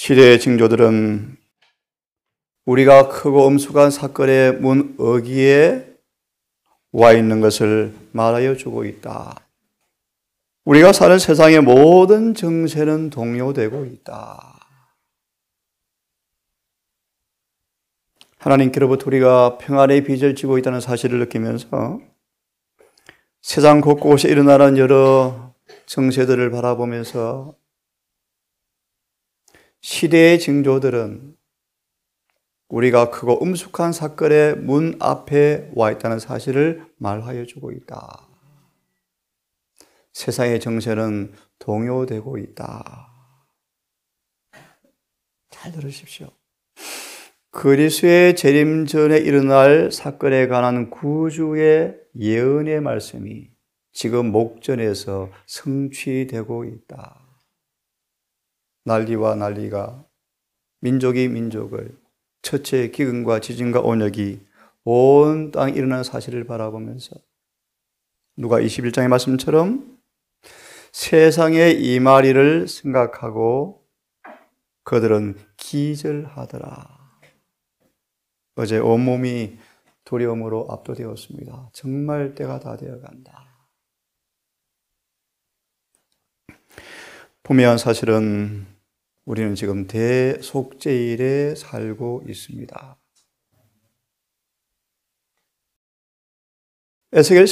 시대의 징조들은 우리가 크고 엄숙한 사건의 문어기에 와 있는 것을 말하여 주고 있다. 우리가 사는 세상의 모든 정세는 동요되고 있다. 하나님께로부터 우리가 평안의 빚을 지고 있다는 사실을 느끼면서 세상 곳곳에 일어나는 여러 정세들을 바라보면서 시대의 징조들은 우리가 크고 엄숙한 사건의 문 앞에 와 있다는 사실을 말하여 주고 있다. 세상의 정세는 동요되고 있다. 잘 들으십시오. 그리스도의 재림 전에 일어날 사건에 관한 구주의 예언의 말씀이 지금 목전에서 성취되고 있다. 난리와 난리가 민족이 민족을 처체 기근과 지진과 온역이 온 땅에 일어나는 사실을 바라보면서 누가 21장의 말씀처럼 세상의 이말이를 생각하고 그들은 기절하더라. 어제 온몸이 두려움으로 압도되었습니다. 정말 때가 다 되어간다. 분명한 사실은 우리는 지금 대속죄일에 살고 있습니다. 에스겔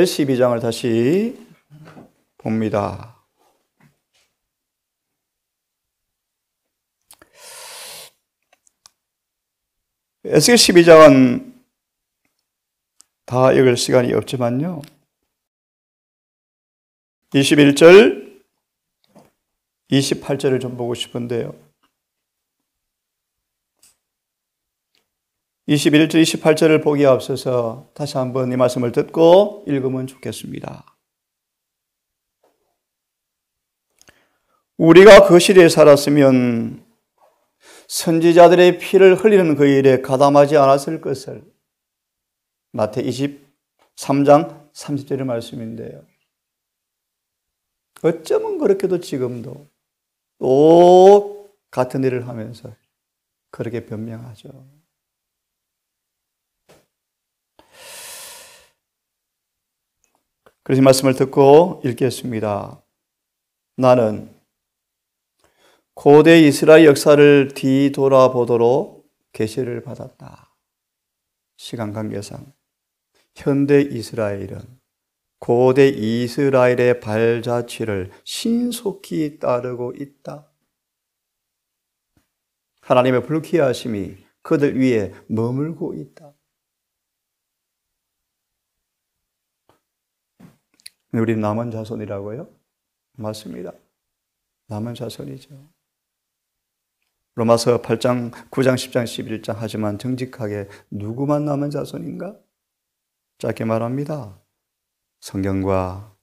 12장을 다시 봅니다. 에스겔 12장은 다 읽을 시간이 없지만요. 21절, 28절을 좀 보고 싶은데요. 21절, 28절을 보기에 앞서서 다시 한번 이 말씀을 듣고 읽으면 좋겠습니다. 우리가 그 시대에 살았으면 선지자들의 피를 흘리는 그 일에 가담하지 않았을 것을. 마태 23장 30절의 말씀인데요. 어쩌면 그렇게도 지금도 또 같은 일을 하면서 그렇게 변명하죠. 그래서 이 말씀을 듣고 읽겠습니다. 나는 고대 이스라엘 역사를 뒤돌아보도록 계시를 받았다. 시간 관계상 현대 이스라엘은 고대 이스라엘의 발자취를 신속히 따르고 있다. 하나님의 불쾌하심이 그들 위에 머물고 있다. 우리는 남은 자손이라고요? 맞습니다. 남은 자손이죠. 로마서 8장, 9장, 10장, 11장 하지만 정직하게 누구만 남은 자손인가? 짧게 말합니다. 성경과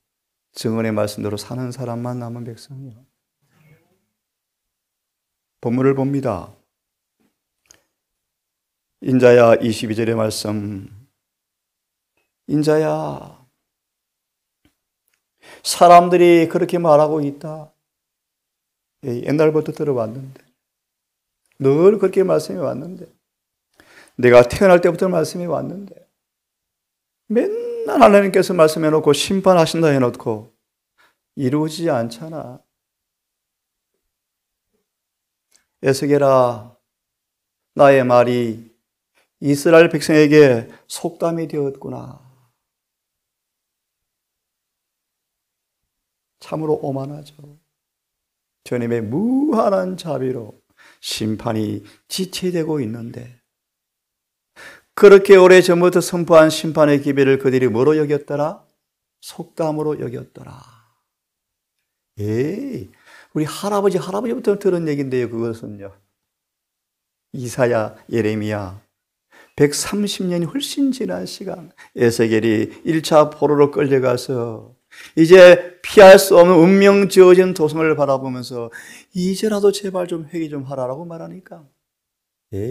증언의 말씀대로 사는 사람만 남은 백성이요. 본문을 봅니다. 인자야 22절의 말씀. 인자야, 사람들이 그렇게 말하고 있다. 옛날부터 들어왔는데, 늘 그렇게 말씀이 왔는데, 내가 태어날 때부터 말씀이 왔는데, 맨날 하나님께서 말씀해놓고 심판하신다 해놓고 이루어지지 않잖아. 에스겔아, 나의 말이 이스라엘 백성에게 속담이 되었구나. 참으로 오만하죠. 주님의 무한한 자비로 심판이 지체되고 있는데 그렇게 오래전부터 선포한 심판의 기별을 그들이 뭐로 여겼더라? 속담으로 여겼더라. 우리 할아버지부터 들은 얘기인데요. 그것은요. 이사야, 예레미야 130년이 훨씬 지난 시간 에스겔이 1차 포로로 끌려가서 이제 피할 수 없는 운명 지어진 도성을 바라보면서 이제라도 제발 좀 회개 좀 하라라고 말하니까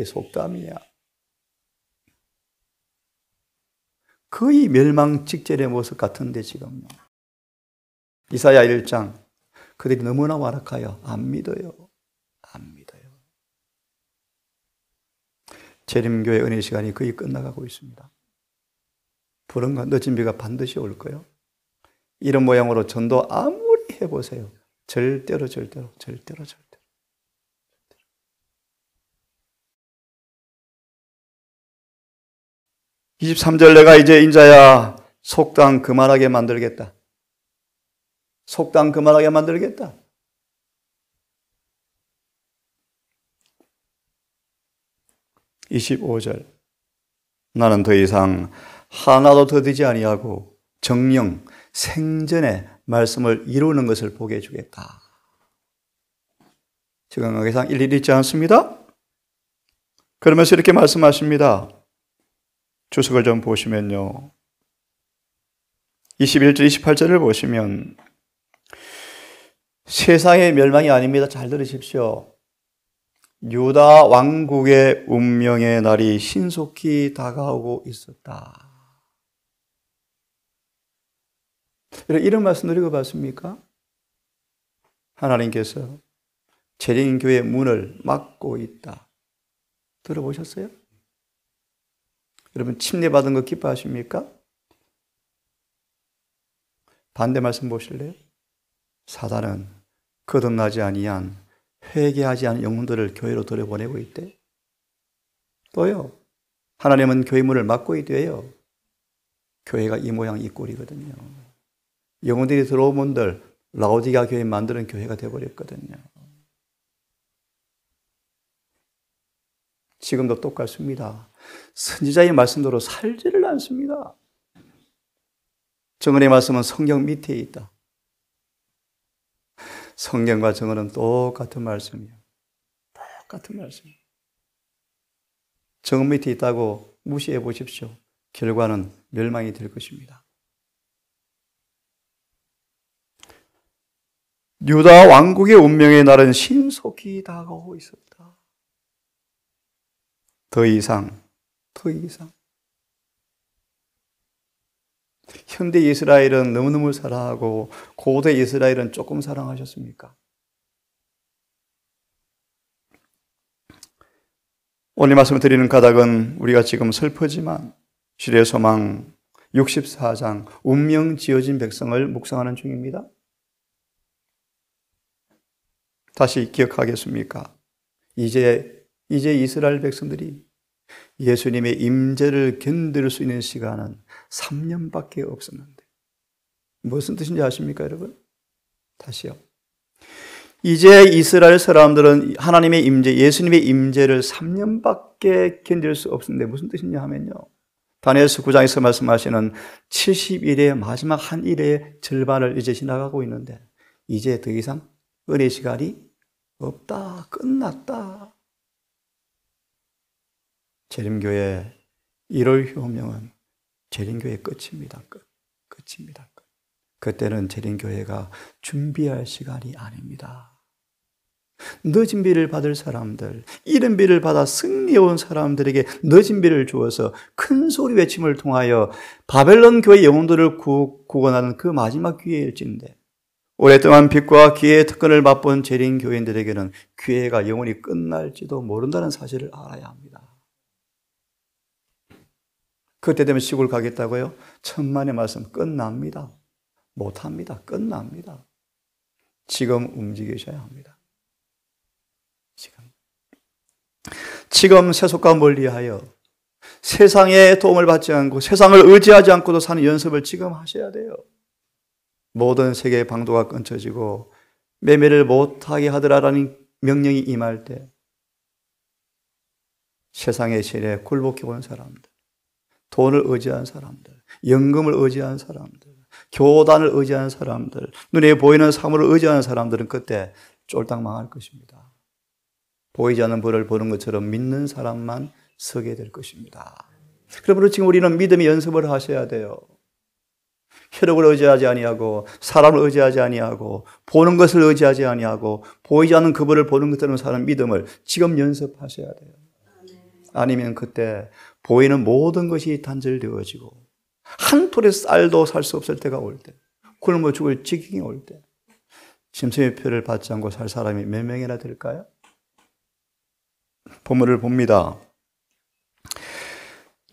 속담이야. 거의 멸망 직전의 모습 같은데 지금. 이사야 1장 그들이 너무나 완악하여 안 믿어요. 안 믿어요. 재림교회 은혜 시간이 거의 끝나가고 있습니다. 불언과 늦은 비가 반드시 올 거예요. 이런 모양으로 전도 아무리 해보세요. 절대로 23절 내가 이제 인자야 속당 그만하게 만들겠다. 속당 그만하게 만들겠다. 25절 나는 더 이상 하나도 더디지 아니하고 정령 생전에 말씀을 이루는 것을 보게 해주겠다. 지금 일일이 있지 않습니다? 그러면서 이렇게 말씀하십니다. 주석을 좀 보시면요. 21절, 28절을 보시면 세상의 멸망이 아닙니다. 잘 들으십시오. 유다 왕국의 운명의 날이 신속히 다가오고 있었다. 이런 말씀 읽어봤습니까? 하나님께서 재림교회 문을 막고 있다. 들어보셨어요? 여러분 침례받은 거 기뻐하십니까? 반대 말씀 보실래요? 사단은 거듭나지 아니한 회개하지 않은 영혼들을 교회로 들여보내고 있대. 또요. 하나님은 교회 문을 막고 있대요. 교회가 이 모양 이 꼴이거든요. 영혼들이 들어온 분들 라오디게아 교회 만드는 교회가 되어버렸거든요. 지금도 똑같습니다. 선지자의 말씀대로 살지를 않습니다. 정언의 말씀은 성경 밑에 있다. 성경과 정언은 똑같은 말씀이에요. 똑같은 말씀이에요. 정언 밑에 있다고 무시해 보십시오. 결과는 멸망이 될 것입니다. 유다 왕국의 운명의 날은 신속히 다가오고 있었다. 더 이상. 현대 이스라엘은 너무너무 사랑하고 고대 이스라엘은 조금 사랑하셨습니까? 오늘 말씀을 드리는 가닥은 우리가 지금 슬프지만 주의 소망 64장 운명 지어진 백성을 묵상하는 중입니다. 다시 기억하겠습니까? 이제 이스라엘 백성들이 예수님의 임재를 견딜 수 있는 시간은 3년밖에 없었는데 무슨 뜻인지 아십니까, 여러분? 다시요. 이제 이스라엘 사람들은 하나님의 임재, 예수님의 임재를 3년밖에 견딜 수 없었는데 무슨 뜻이냐 하면요. 다니엘서 9장에서 말씀하시는 70일의 마지막 한 일의 절반을 이제 지나가고 있는데 이제 더 이상 은혜 시간이 없다. 끝났다. 재림교회 1월 효명은 재림교회 끝입니다. 끝입니다. 그때는 재림교회가 준비할 시간이 아닙니다. 늦은 비를 받을 사람들, 이른 비를 받아 승리해온 사람들에게 늦은 비를 주어서 큰 소리 외침을 통하여 바벨론 교회 영혼들을 구원하는 그 마지막 기회일진데 오랫동안 빛과 기회의 특권을 맛본 재림 교인들에게는 기회가 영원히 끝날지도 모른다는 사실을 알아야 합니다. 그때 되면 시골 가겠다고요? 천만의 말씀 끝납니다. 못합니다. 끝납니다. 지금 움직이셔야 합니다. 지금 세속과 멀리하여 세상의 도움을 받지 않고 세상을 의지하지 않고도 사는 연습을 지금 하셔야 돼요. 모든 세계의 방도가 끊쳐지고 매매를 못하게 하더라라는 명령이 임할 때 세상의 실에 굴복해 온 사람들, 돈을 의지한 사람들, 연금을 의지한 사람들, 교단을 의지한 사람들, 눈에 보이는 사물을 의지하는 사람들은 그때 쫄딱 망할 것입니다. 보이지 않는 벌을 보는 것처럼 믿는 사람만 서게 될 것입니다. 그러므로 지금 우리는 믿음의 연습을 하셔야 돼요. 혈육을 의지하지 아니하고 사람을 의지하지 아니하고 보는 것을 의지하지 아니하고 보이지 않는 그분을 보는 것처럼 사는 믿음을 지금 연습하셔야 돼요. 아니면 그때 보이는 모든 것이 단절되어지고 한 톨의 쌀도 살 수 없을 때가 올 때, 굶어 죽을 지경이 올 때, 심수의 표를 받지 않고 살 사람이 몇 명이나 될까요? 본문을 봅니다.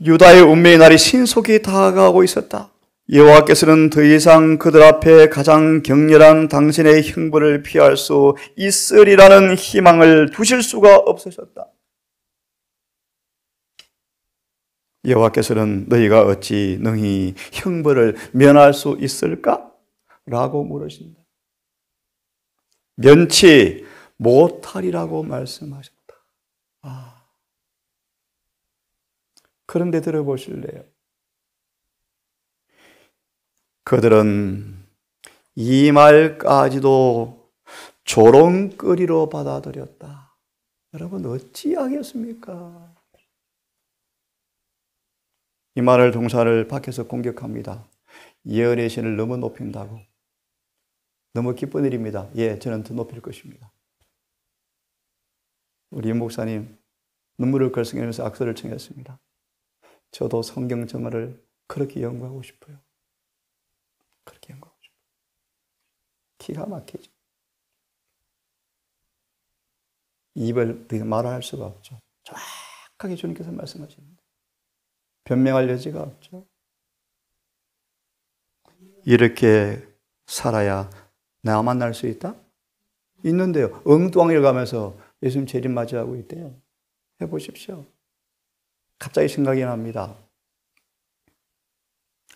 유다의 운명의 날이 신속히 다가오고 있었다. 여호와께서는 더 이상 그들 앞에 가장 격렬한 당신의 형벌을 피할 수 있으리라는 희망을 두실 수가 없으셨다. 여호와께서는 너희가 어찌 능히 형벌을 면할 수 있을까? 라고 물으신다. 면치 못하리라고 말씀하셨다. 그런데 들어보실래요? 그들은 이 말까지도 조롱거리로 받아들였다. 여러분 어찌하겠습니까? 이 말을 동사를 밖에서 공격합니다. 예언의 신을 너무 높인다고. 너무 기쁜 일입니다. 예, 저는 더 높일 것입니다. 우리 임 목사님 눈물을 글썽이면서 악수를 청했습니다. 저도 성경 정언을 그렇게 연구하고 싶어요. 그렇게 연구하고 싶어요. 기가 막히죠. 입을 말할 수가 없죠. 정확하게 주님께서 말씀하십니다. 변명할 여지가 없죠. 이렇게 살아야 나 만날 수 있다? 있는데요. 엉뚱하게 가면서 예수님 재림 맞이하고 있대요. 해보십시오. 갑자기 생각이 납니다.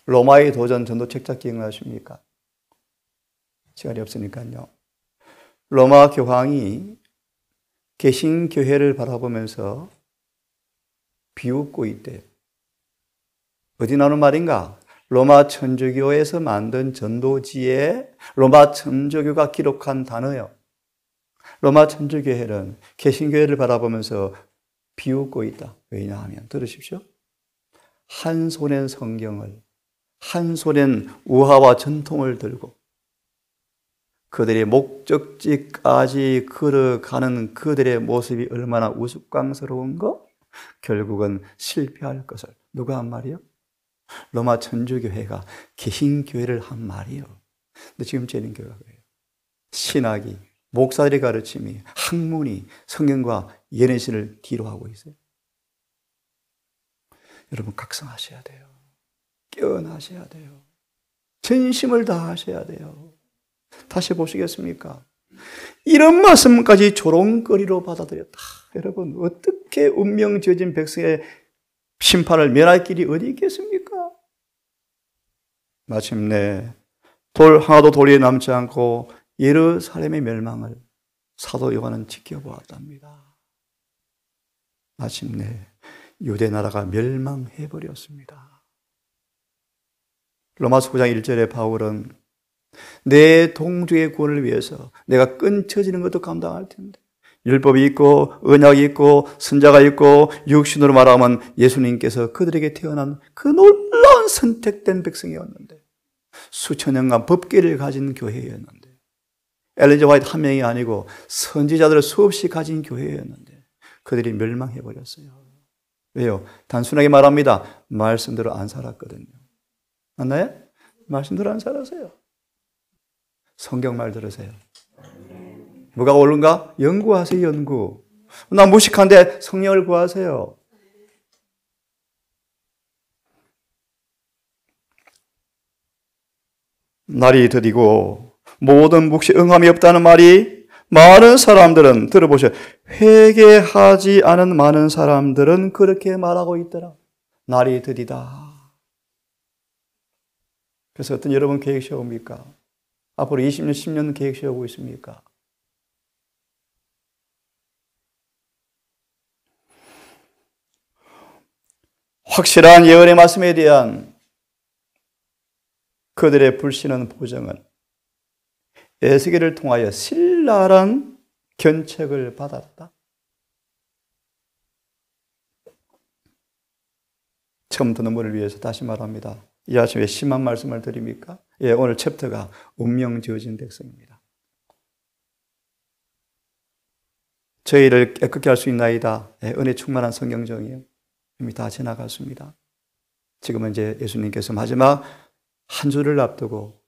로마의 도전 전도책 잡기 기억나십니까? 시간이 없으니까요. 로마 교황이 개신교회를 바라보면서 비웃고 있대요. 어디 나오는 말인가? 로마 천주교에서 만든 전도지에 로마 천주교가 기록한 단어요. 로마 천주교회는 개신교회를 바라보면서 비웃고 있다. 왜냐하면 들으십시오. 한 손엔 성경을, 한 손엔 우화와 전통을 들고 그들의 목적지까지 걸어가는 그들의 모습이 얼마나 우스꽝스러운가? 결국은 실패할 것을. 누가 한 말이요? 로마 천주교회가 개신교회를 한 말이요. 근데 지금 재림교회가 그래요. 신학이, 목사들의 가르침이, 학문이 성경과 예언신을 뒤로 하고 있어요. 여러분 각성하셔야 돼요. 깨어나셔야 돼요. 전심을 다하셔야 돼요. 다시 보시겠습니까? 이런 말씀까지 조롱거리로 받아들였다. 여러분 어떻게 운명 지어진 백성의 심판을 면할 길이 어디 있겠습니까? 마침내 돌 하나도 돌에 남지 않고 예루살렘의 멸망을 사도 요한은 지켜보았답니다. 마침내 유대 나라가 멸망해버렸습니다. 로마서 9장 1절에 바울은 내 동족의 구원을 위해서 내가 끊쳐지는 것도 감당할 텐데 율법이 있고 언약이 있고 선자가 있고 육신으로 말하면 예수님께서 그들에게 태어난 그 놀라운 선택된 백성이었는데 수천 년간 법계를 가진 교회였는데 엘리자 화이트 한 명이 아니고 선지자들을 수없이 가진 교회였는데 그들이 멸망해버렸어요. 왜요? 단순하게 말합니다. 말씀대로 안 살았거든요. 맞나요? 말씀대로 안 살았어요. 성경 말 들으세요. 뭐가 옳은가? 연구하세요. 연구. 나 무식한데 성령을 구하세요. 날이 드디고 모든 묵시 응함이 없다는 말이 많은 사람들은 들어보세요. 회개하지 않은 많은 사람들은 그렇게 말하고 있더라. 날이 드디다. 그래서 어떤 여러분 계획 세웁니까? 앞으로 20년, 10년 계획 세우고 있습니까? 확실한 예언의 말씀에 대한 그들의 불신은 보정은 에스겔을 통하여 신랄한 견책을 받았다. 처음 듣는 분을 위해서 다시 말합니다. 이 아침에 심한 말씀을 드립니까? 예, 오늘 챕터가 운명 지어진 백성입니다. 저희를 깨끗게 할 수 있나이다. 예, 은혜 충만한 성경정이에요. 이미 다 지나갔습니다. 지금은 이제 예수님께서 마지막 한 주를 앞두고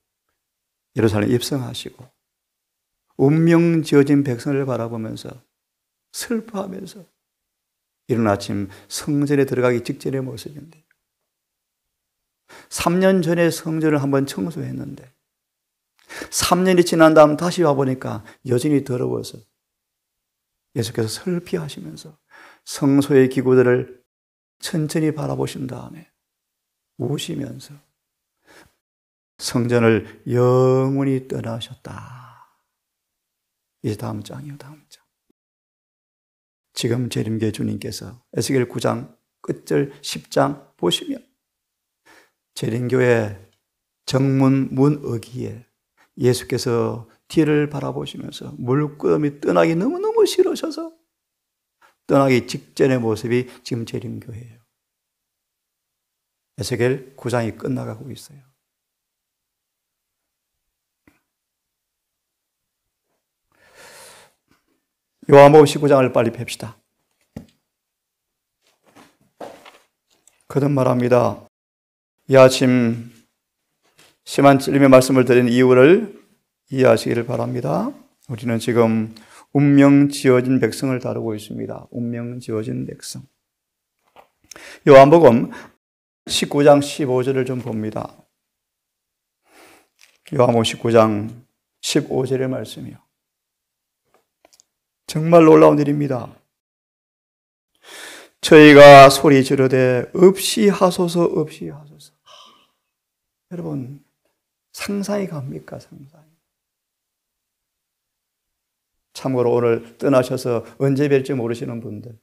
예루살렘 입성하시고 운명 지어진 백성을 바라보면서 슬퍼하면서 이른 아침 성전에 들어가기 직전의 모습인데 3년 전에 성전을 한번 청소했는데 3년이 지난 다음 다시 와보니까 여전히 더러워서 예수께서 슬피 하시면서 성소의 기구들을 천천히 바라보신 다음에 우시면서 성전을 영원히 떠나셨다. 이제 다음 장이요, 다음 장. 지금 재림교회 주님께서 에스겔 9장 끝절 10장 보시면 재림교회 정문 문 어귀에 예수께서 뒤를 바라보시면서 물끄러미 떠나기 너무너무 싫으셔서 떠나기 직전의 모습이 지금 재림교회예요. 에스겔 9장이 끝나가고 있어요. 요한복음 19장을 빨리 봅시다. 거듭 말합니다. 이 아침 심한 찔림의 말씀을 드린 이유를 이해하시기를 바랍니다. 우리는 지금 운명 지어진 백성을 다루고 있습니다. 운명 지어진 백성. 요한복음 19장 15절을 좀 봅니다. 요한복음 19장 15절의 말씀이요. 정말 놀라운 일입니다. 저희가 소리 지르되 없이 하소서 없이 하소서. 여러분 상상이 갑니까? 상상이. 참고로 오늘 떠나셔서 언제 뵐지 모르시는 분들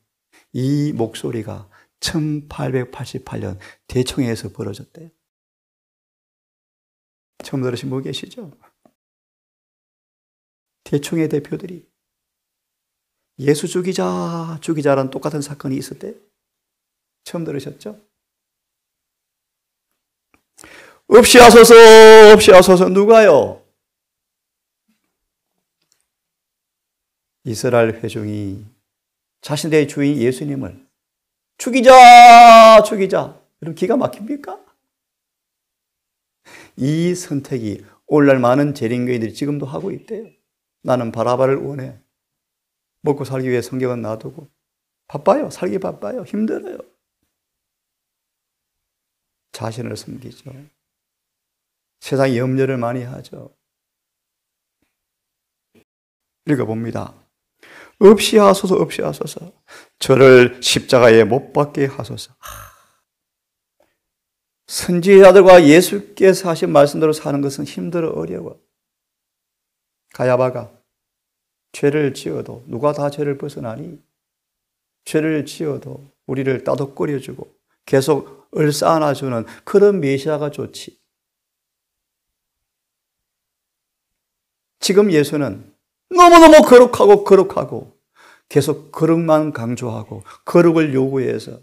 이 목소리가 1888년 대청에서 벌어졌대요. 처음 들으신 분 계시죠? 대청의 대표들이 예수 죽이자라는 똑같은 사건이 있었대요. 처음 들으셨죠? 없이 하소서 없이 하소서. 누가요? 이스라엘 회중이 자신들의 주인 예수님을 죽이자. 여러분 기가 막힙니까? 이 선택이 오늘날 많은 재림교인들이 지금도 하고 있대요. 나는 바라바를 원해. 먹고 살기 위해 성경은 놔두고 바빠요. 살기 바빠요. 힘들어요. 자신을 섬기죠. 세상에 염려를 많이 하죠. 읽어봅니다. 없이 하소서 없이 하소서. 저를 십자가에 못 박게 하소서. 선지자들과 예수께서 하신 말씀대로 사는 것은 힘들어 어려워. 가야바가 죄를 지어도 누가 다 죄를 벗어나니? 죄를 지어도 우리를 따독거려주고 계속 얼싸안아주는 그런 메시아가 좋지. 지금 예수는 너무너무 거룩하고 계속 거룩만 강조하고 거룩을 요구해서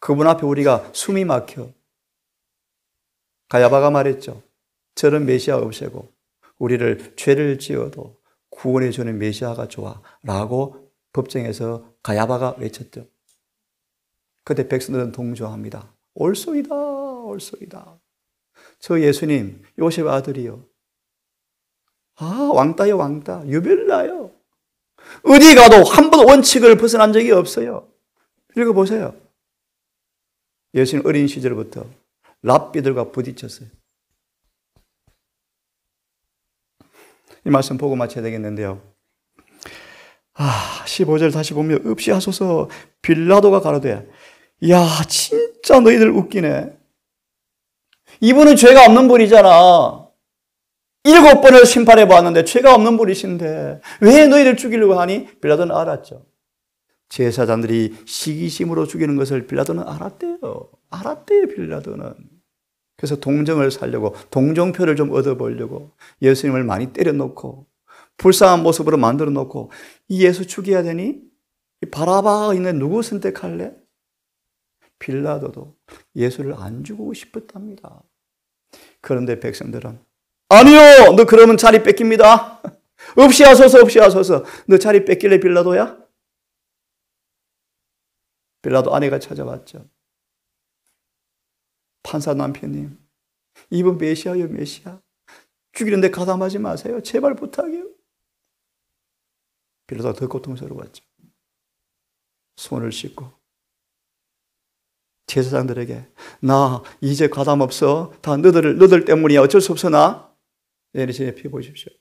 그분 앞에 우리가 숨이 막혀. 가야바가 말했죠. 저런 메시아 없애고 우리를 죄를 지어도 구원해주는 메시아가 좋아 라고 법정에서 가야바가 외쳤죠. 그때 백성들은 동조합니다. 옳소이다. 저 예수님 요셉 아들이요. 왕따요 왕따. 유별나요. 어디 가도 한 번도 원칙을 벗어난 적이 없어요. 읽어보세요. 예수님 어린 시절부터 랍비들과 부딪혔어요. 이 말씀 보고 마쳐야 되겠는데요. 15절 다시 보면 없이 하소서. 빌라도가 가로되 야 진짜 너희들 웃기네. 이분은 죄가 없는 분이잖아. 7번을 심판해 보았는데 죄가 없는 분이신데 왜 너희들 죽이려고 하니? 빌라도는 알았죠. 제사장들이 시기심으로 죽이는 것을 빌라도는 알았대요. 빌라도는. 그래서 동정을 살려고 동정표를 좀 얻어보려고 예수님을 많이 때려놓고 불쌍한 모습으로 만들어 놓고 이 예수 죽여야 되니? 바라바가 있는 누구 선택할래? 빌라도도 예수를 안 죽이고 싶었답니다. 그런데 백성들은 아니요, 너 그러면 자리 뺏깁니다. 없이 하소서. 너 자리 뺏길래 빌라도야? 빌라도 아내가 찾아왔죠. 판사 남편님, 이분 메시아요, 메시아. 죽이는데 가담하지 마세요. 제발 부탁해요. 빌라도가 더 고통스러웠죠. 손을 씻고 제사장들에게 나 이제 가담 없어. 다 너들 때문이야. 어쩔 수 없어 나. 제 피 보십시오.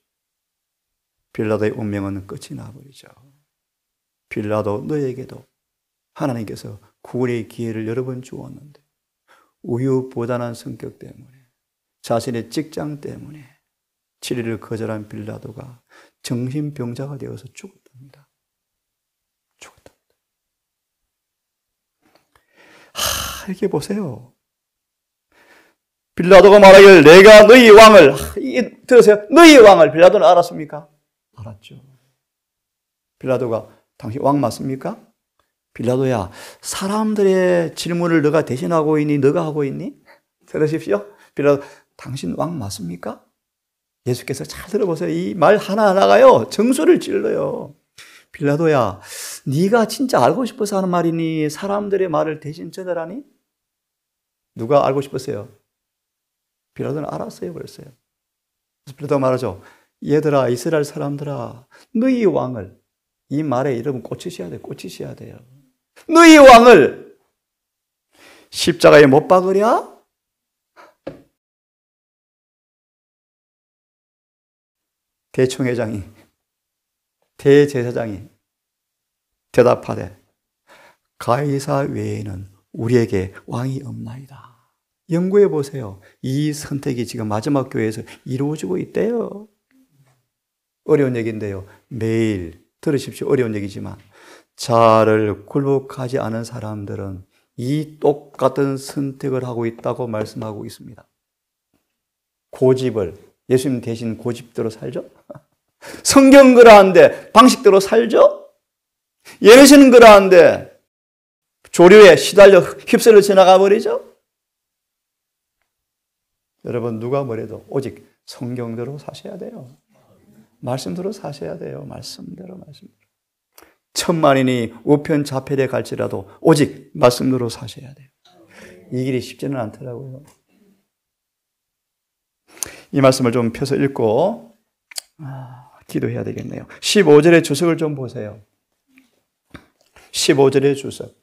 빌라도의 운명은 끝이 나버리죠. 빌라도 너에게도 하나님께서 구원의 기회를 여러 번 주었는데 우유부단한 성격 때문에 자신의 직장 때문에 치료를 거절한 빌라도가 정신병자가 되어서 죽었답니다. 죽었답니다. 이렇게 보세요. 빌라도가 말하길 내가 너희 왕을, 이게 들으세요. 너희 왕을 빌라도는 알았습니까? 알았죠. 빌라도가 당신 왕 맞습니까? 빌라도야, 사람들의 질문을 너가 대신하고 있니? 너가 하고 있니? 들으십시오. 빌라도, 당신 왕 맞습니까? 예수께서 잘 들어보세요. 이 말 하나하나가요, 정수를 찔러요. 빌라도야, 네가 진짜 알고 싶어서 하는 말이니? 사람들의 말을 대신 전하라니? 누가 알고 싶었어요? 빌라도는 알았어요, 그랬어요. 그래서 빌라도가 말하죠. 얘들아, 이스라엘 사람들아, 너희 왕을, 이 말에 여러분 꽂히셔야 돼요. 꽂히셔야 돼요. 너희 왕을 십자가에 못 박으랴? 대총회장이, 대제사장이 대답하되 가이사 외에는 우리에게 왕이 없나이다. 연구해 보세요. 이 선택이 지금 마지막 교회에서 이루어지고 있대요. 어려운 얘기인데요. 매일 들으십시오. 어려운 얘기지만 자아를 굴복하지 않은 사람들은 이 똑같은 선택을 하고 있다고 말씀하고 있습니다. 고집을, 예수님 대신 고집대로 살죠? 성경 그러한데 방식대로 살죠? 예수는 그러한데 조류에 시달려 휩쓸려 지나가 버리죠? 여러분 누가 뭐래도 오직 성경대로 사셔야 돼요. 말씀대로 사셔야 돼요. 말씀대로. 천만인이 우편좌폐에 갈지라도 오직 말씀대로 사셔야 돼요. 이 길이 쉽지는 않더라고요. 이 말씀을 좀 펴서 읽고 기도해야 되겠네요. 15절의 주석을 좀 보세요. 15절의 주석.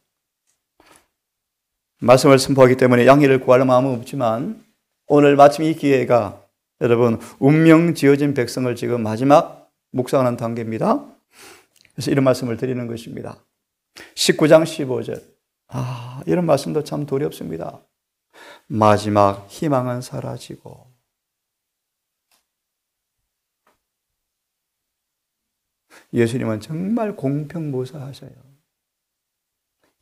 말씀을 선포하기 때문에 양해를 구할 마음은 없지만 오늘 마침 이 기회가 여러분 운명 지어진 백성을 지금 마지막 묵상하는 단계입니다. 그래서 이런 말씀을 드리는 것입니다. 19장 15절. 이런 말씀도 참 두렵습니다. 마지막 희망은 사라지고 예수님은 정말 공평무사하셔요.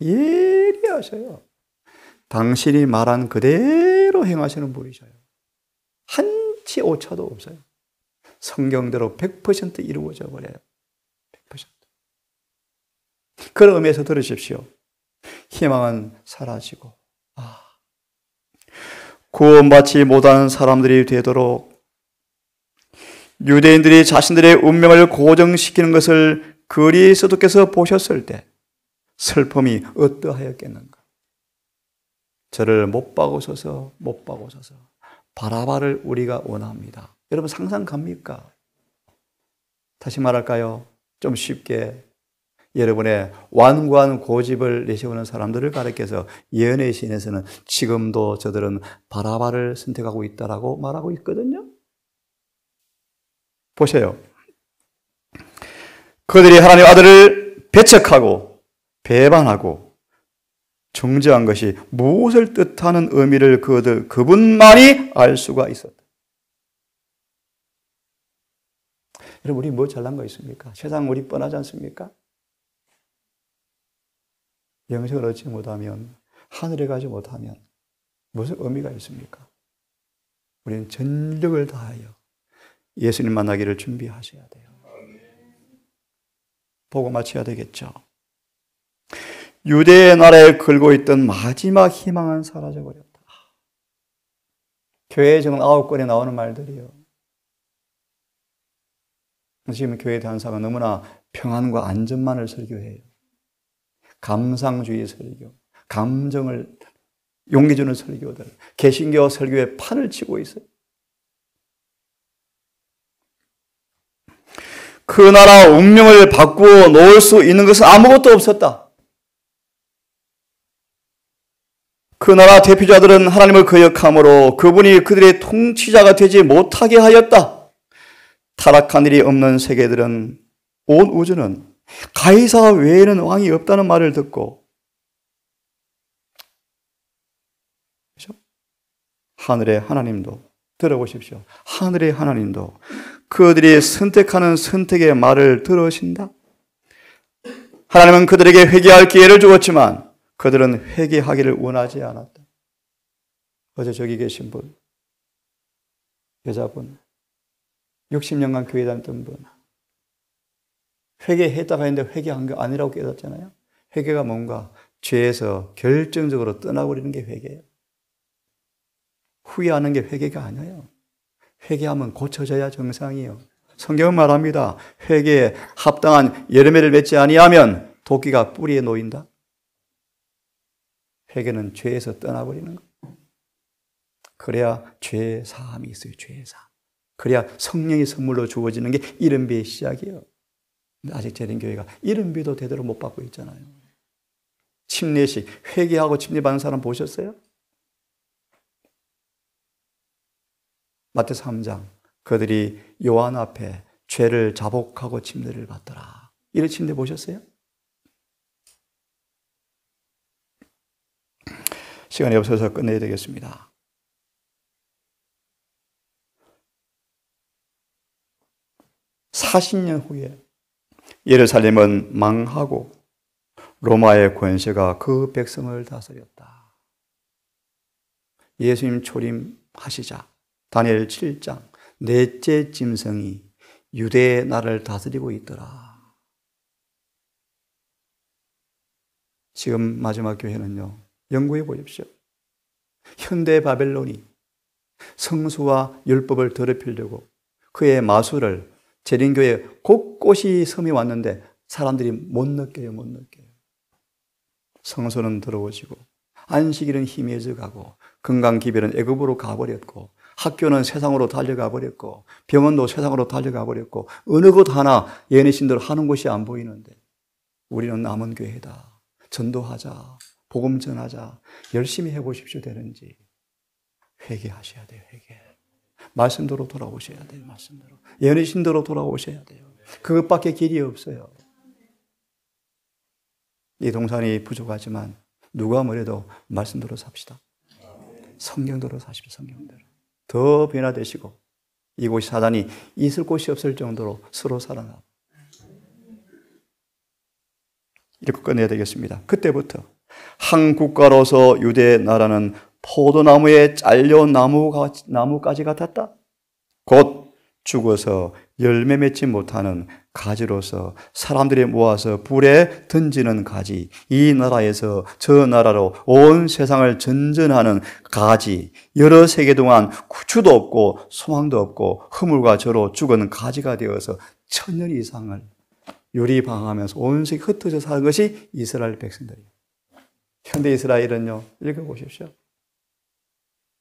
예리하셔요. 당신이 말한 그대로 행하시는 분이셔요. 한치 오차도 없어요. 성경대로 100% 이루어져 버려요. 100%. 그런 의미에서 들으십시오. 희망은 사라지고 구원받지 못하는 사람들이 되도록 유대인들이 자신들의 운명을 고정시키는 것을 그리스도께서 보셨을 때 슬픔이 어떠하였겠는가. 저를 못 박으셔서 바라바를 우리가 원합니다. 여러분 상상 갑니까? 다시 말할까요? 좀 쉽게 여러분의 완고한 고집을 내세우는 사람들을 가리켜서 예언의 시인에서는 지금도 저들은 바라바를 선택하고 있다라고 말하고 있거든요. 보세요. 그들이 하나님의 아들을 배척하고 배반하고 정죄한 것이 무엇을 뜻하는 의미를 그분만이 알 수가 있었다. 여러분 우리 뭐 잘난 거 있습니까? 세상 우리 뻔하지 않습니까? 영생을 얻지 못하면, 하늘에 가지 못하면 무슨 의미가 있습니까? 우리는 전력을 다하여 예수님 만나기를 준비하셔야 돼요. 보고 마쳐야 되겠죠. 유대의 나라에 걸고 있던 마지막 희망은 사라져버렸다. 교회에 지금 9권에 나오는 말들이요. 지금 교회 대한사가 너무나 평안과 안전만을 설교해요. 감상주의 설교, 감정을 용기 주는 설교들, 개신교 설교에 판을 치고 있어요. 그 나라 운명을 바꾸어 놓을 수 있는 것은 아무것도 없었다. 그 나라 대표자들은 하나님을 거역함으로 그분이 그들의 통치자가 되지 못하게 하였다. 타락한 일이 없는 세계들은, 온 우주는 가이사 외에는 왕이 없다는 말을 듣고, 그렇죠? 하늘의 하나님도, 들어보십시오. 하늘의 하나님도 그들이 선택하는 선택의 말을 들으신다. 하나님은 그들에게 회개할 기회를 주었지만 그들은 회개하기를 원하지 않았다. 어제 저기 계신 분, 여자분, 60년간 교회 다녔던 분, 회개했다가 했는데 회개한 게 아니라고 깨닫잖아요. 회개가 뭔가 죄에서 결정적으로 떠나버리는 게 회개예요. 후회하는 게 회개가 아니에요. 회개하면 고쳐져야 정상이에요. 성경은 말합니다. 회개에 합당한 열매를 맺지 아니하면 도끼가 뿌리에 놓인다. 회개는 죄에서 떠나버리는 것. 그래야 죄 사함이 있어요. 죄 사함. 그래야 성령의 선물로 주어지는 게 이른비의 시작이에요. 근데 아직 재림교회가 이른비도 제대로 못 받고 있잖아요. 침례식, 회개하고 침례받는 사람 보셨어요? 마태서 3장, 그들이 요한 앞에 죄를 자복하고 침례를 받더라. 이런 침례 보셨어요? 시간이 없어서 끝내야 되겠습니다. (40년) 후에 예루살렘은 망하고 로마의 권세가 그 백성을 다스렸다. 예수님 초림하시자 다니엘 7장 넷째 짐승이 유대의 나라를 다스리고 있더라. 지금 마지막 교회는요, 연구해 보십시오. 현대 바벨론이 성수와 율법을 더럽히려고 그의 마술을 재림교회 곳곳이 섬이 왔는데 사람들이 못 느껴요. 못 느껴요. 성소는 더러워지고 안식일은 희미해져 가고 건강기별은 애굽으로 가버렸고 학교는 세상으로 달려가 버렸고 병원도 세상으로 달려가 버렸고 어느 곳 하나 예언의 신대로 하는 곳이 안 보이는데 우리는 남은 교회다. 전도하자. 복음 전하자. 열심히 해보십시오. 되는지. 회개하셔야 돼요. 회개. 말씀대로 돌아오셔야 돼요. 말씀대로. 예언의 신대로 돌아오셔야 돼요. 그것밖에 길이 없어요. 이 동산이 부족하지만 누가 뭐래도 말씀대로 삽시다. 성경대로 사십시오. 성경대로. 더 변화되시고 이곳이 사단이 있을 곳이 없을 정도로 서로 살아나고 이렇게 끝내야 되겠습니다. 그때부터 한 국가로서 유대 나라는 포도나무에 잘려온 나무가지 같았다. 곧 죽어서 열매 맺지 못하는 가지로서 사람들이 모아서 불에 던지는 가지, 이 나라에서 저 나라로 온 세상을 전전하는 가지, 여러 세계 동안 구주도 없고 소망도 없고 허물과 저로 죽은 가지가 되어서 1000년 이상을 유리방황하면서 온 세계 흩어져 사는 것이 이스라엘 백성들이에요. 현대 이스라엘은요, 읽어보십시오.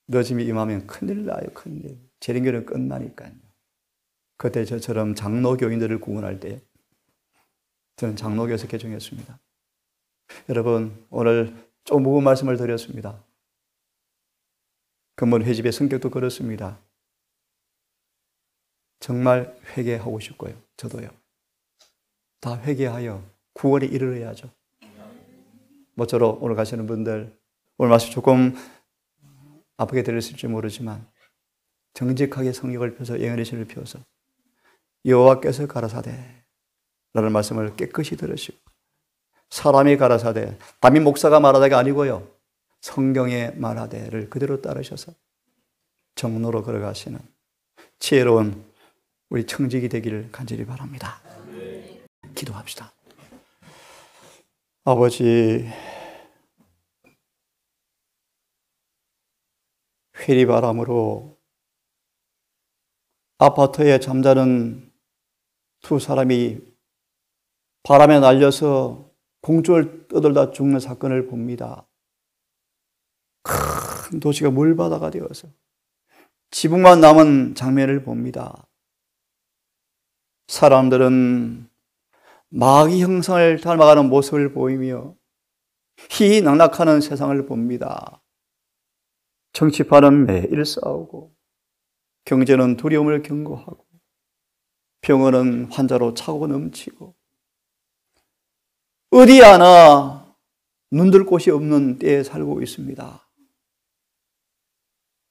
늦음이 임하면 큰일 나요. 큰일. 재림교는 끝나니까요. 그때 저처럼 장로교인들을 구원할 때 저는 장로교에서 개종했습니다. 여러분, 오늘 좀 무거운 말씀을 드렸습니다. 근본 회집의 성격도 그렇습니다. 정말 회개하고 싶고요. 저도요. 다 회개하여 구원에 이르러야죠. 모쪼록 오늘 가시는 분들, 오늘 말씀 조금 아프게 들으실지 모르지만 정직하게 성경을 펴서 예언의 신을 펴서 여호와께서 가라사대 라는 말씀을 깨끗이 들으시고 사람이 가라사대, 담임 목사가 말하다가 아니고요. 성경에 말하되를 그대로 따르셔서 정로로 걸어가시는 지혜로운 우리 청직이 되기를 간절히 바랍니다. 기도합시다. 아버지, 회리바람으로 아파트에 잠자는 두 사람이 바람에 날려서 공중을 떠돌다 죽는 사건을 봅니다. 큰 도시가 물바다가 되어서 지붕만 남은 장면을 봅니다. 사람들은 마귀 형상을 닮아가는 모습을 보이며 희낙낙하는 세상을 봅니다. 정치판은 매일 싸우고, 경제는 두려움을 경고하고, 병원은 환자로 차고 넘치고, 어디 하나 눈들 곳이 없는 때에 살고 있습니다.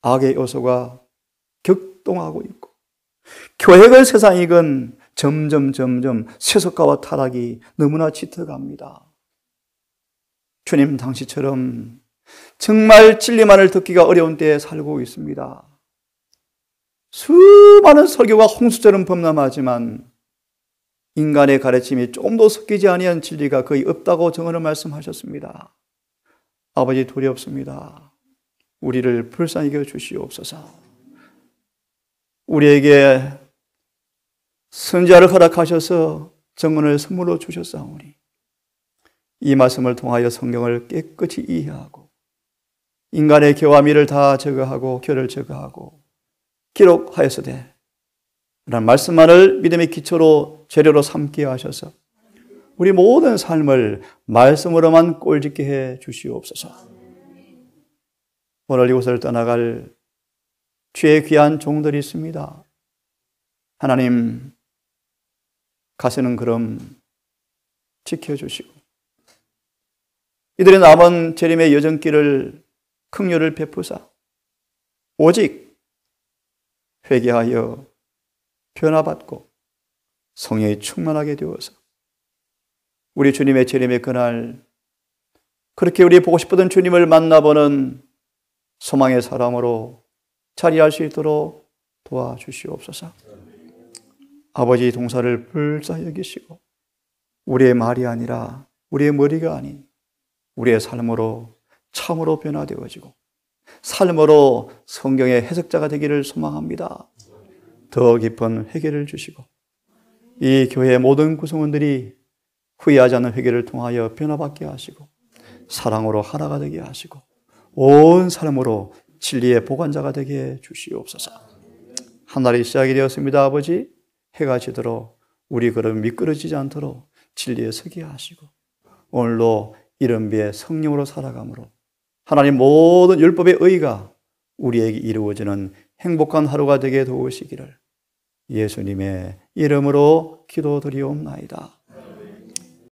악의 요소가 격동하고 있고, 교회건 세상이건 점점 세속가와 타락이 너무나 짙어갑니다. 주님 당시처럼 정말 진리만을 듣기가 어려운 때에 살고 있습니다. 수많은 설교가 홍수처럼 범람하지만 인간의 가르침이 조금도 섞이지 아니한 진리가 거의 없다고 정언을 말씀하셨습니다. 아버지 두렵습니다. 우리를 불쌍히 여겨 주시옵소서. 우리에게 선지자를 허락하셔서 정언을 선물로 주셨사오니 이 말씀을 통하여 성경을 깨끗이 이해하고 인간의 교와 미를 다 제거하고 교를 제거하고 기록하였으되 라는 말씀만을 믿음의 기초로 재료로 삼게 하셔서 우리 모든 삶을 말씀으로만 꼴짓게 해 주시옵소서. 오늘 이곳을 떠나갈 주의 귀한 종들이 있습니다. 하나님, 가시는 걸음 지켜주시고 이들의 남은 재림의 여정길을 긍휼을 베푸사 오직 회개하여 변화받고 성령이 충만하게 되어서 우리 주님의 재림의 그날 그렇게 우리 보고 싶었던 주님을 만나보는 소망의 사람으로 자리할 수 있도록 도와주시옵소서. 아버지 동사를 불쌍히 여기시고 우리의 말이 아니라 우리의 머리가 아닌 우리의 삶으로 참으로 변화되어지고 삶으로 성경의 해석자가 되기를 소망합니다. 더 깊은 회개를 주시고 이 교회의 모든 구성원들이 후회하지 않는 회개를 통하여 변화받게 하시고 사랑으로 하나가 되게 하시고 온 삶으로 진리의 보관자가 되게 주시옵소서. 한 날이 시작이 되었습니다. 아버지, 해가 지도록 우리 걸음 미끄러지지 않도록 진리에 서게 하시고 오늘도 이른비의 성령으로 살아감으로 하나님 모든 율법의 의가 우리에게 이루어지는 행복한 하루가 되게 도우시기를 예수님의 이름으로 기도드리옵나이다.